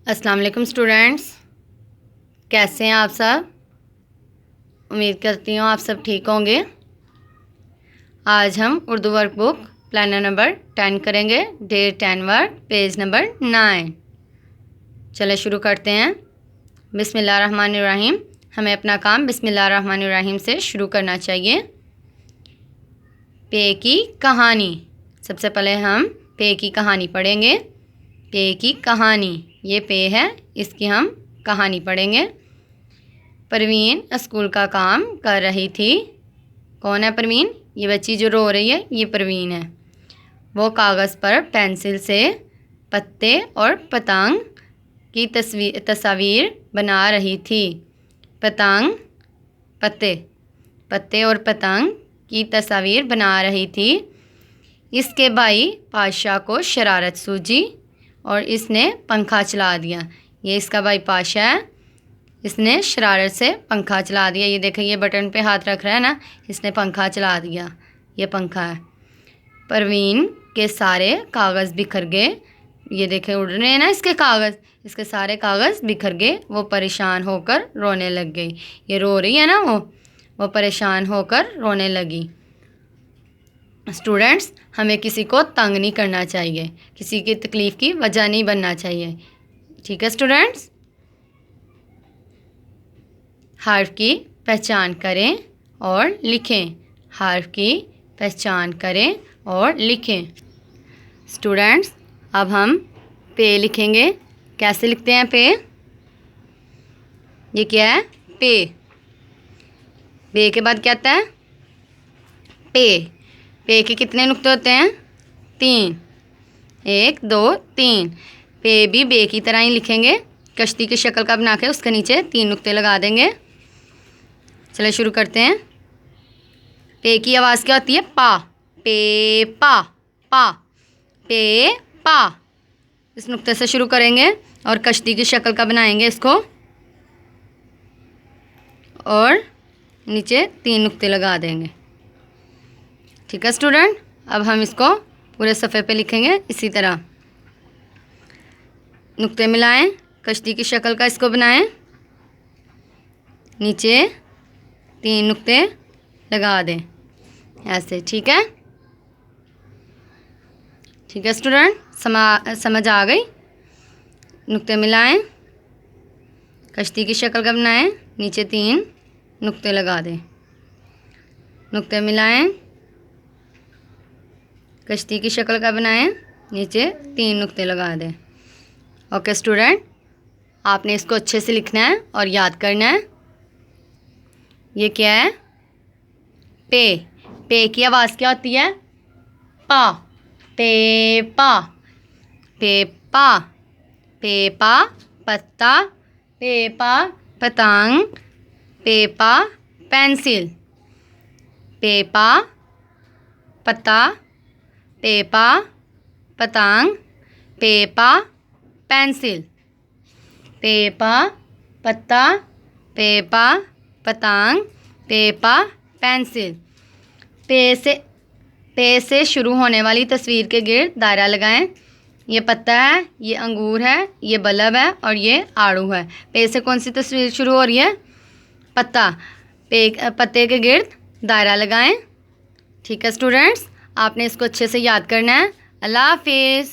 अस्सलाम वालेकुम स्टूडेंट्स, कैसे हैं आप सब। उम्मीद करती हूँ आप सब ठीक होंगे। आज हम उर्दू वर्कबुक प्लानर नंबर 10 करेंगे। Day 10 work page number 9। चले शुरू करते हैं। बिस्मिल्लाहिर्रहमानिर्रहीम। हमें अपना काम बिस्मिल्लाहिर्रहमानिर्रहीम से शुरू करना चाहिए। पे की कहानी। सबसे पहले हम पे की कहानी पढ़ेंगे। पे की कहानी, ये पे है, इसकी हम कहानी पढ़ेंगे। परवीन स्कूल का काम कर रही थी। कौन है परवीन? ये बच्ची जो रो रही है ये परवीन है। वो कागज़ पर पेंसिल से पत्ते और पतंग की तस्वीर बना रही थी। पतंग, पत्ते और पतंग की तस्वीर बना रही थी। इसके भाई पाशा को शरारत सूझी और इसने पंखा चला दिया। ये इसका भाई पाशा है, इसने शरारत से पंखा चला दिया। ये देखिए, ये बटन पे हाथ रख रहा है ना, इसने पंखा चला दिया। ये पंखा है। परवीन के सारे कागज़ बिखर गए। ये देखें, उड़ रहे हैं ना इसके कागज़, इसके सारे कागज़ बिखर गए। वो परेशान होकर रोने लग गई। ये रो रही है ना, वो परेशान होकर रोने लगी। स्टूडेंट्स, हमें किसी को तंग नहीं करना चाहिए, किसी की तकलीफ़ की वजह नहीं बनना चाहिए। ठीक है स्टूडेंट्स। हर्फ की पहचान करें और लिखें। हर्फ की पहचान करें और लिखें। स्टूडेंट्स, अब हम पे लिखेंगे। कैसे लिखते हैं पे? ये क्या है? पे। पे के बाद क्या आता है? पे। पे के कितने नुक्ते होते हैं? 3। 1 2 3। पे भी बे की तरह ही लिखेंगे। कश्ती की शक्ल का बना के उसके नीचे 3 नुक्ते लगा देंगे। चलिए शुरू करते हैं। पे की आवाज़ क्या होती है? पा। पे पा, पा, पे पा। इस नुक्ते से शुरू करेंगे और कश्ती की शक्ल का बनाएंगे इसको, और नीचे 3 नुक्ते लगा देंगे। ठीक है स्टूडेंट। अब हम इसको पूरे सफ़े पे लिखेंगे इसी तरह। नुक्ते मिलाएं, कश्ती की शक्ल का इसको बनाएं, नीचे 3 नुक्ते लगा दें ऐसे। ठीक है, ठीक है स्टूडेंट, समझ आ गई। नुक्ते मिलाएं, कश्ती की शक्ल का बनाएं, नीचे 3 नुक्ते लगा दें। नुक्ते मिलाएं, कश्ती की शक्ल का बनाएं, नीचे 3 नुक्ते लगा दें। ओके स्टूडेंट, आपने इसको अच्छे से लिखना है और याद करना है। ये क्या है? पे। पे की आवाज़ क्या होती है? पा। पे पा, पे पा, पे पा पत्ता, पे पा पतंग, पे पा पेंसिल, पे पा पत्ता, पे पा पतंग, पे पा पेंसिल, पे पा पत्ता, पे पा पतंग, पे पा पेंसिल। पे से शुरू होने वाली तस्वीर के गिर्द दायरा लगाएं। ये पत्ता है, ये अंगूर है, ये बल्ब है और ये आड़ू है। पे से कौन सी तस्वीर शुरू हो रही है? पत्ता। पत्ते के गिर्द दायरा लगाएं। ठीक है स्टूडेंट्स, आपने इसको अच्छे से याद करना है। अल्लाह हाफिज़।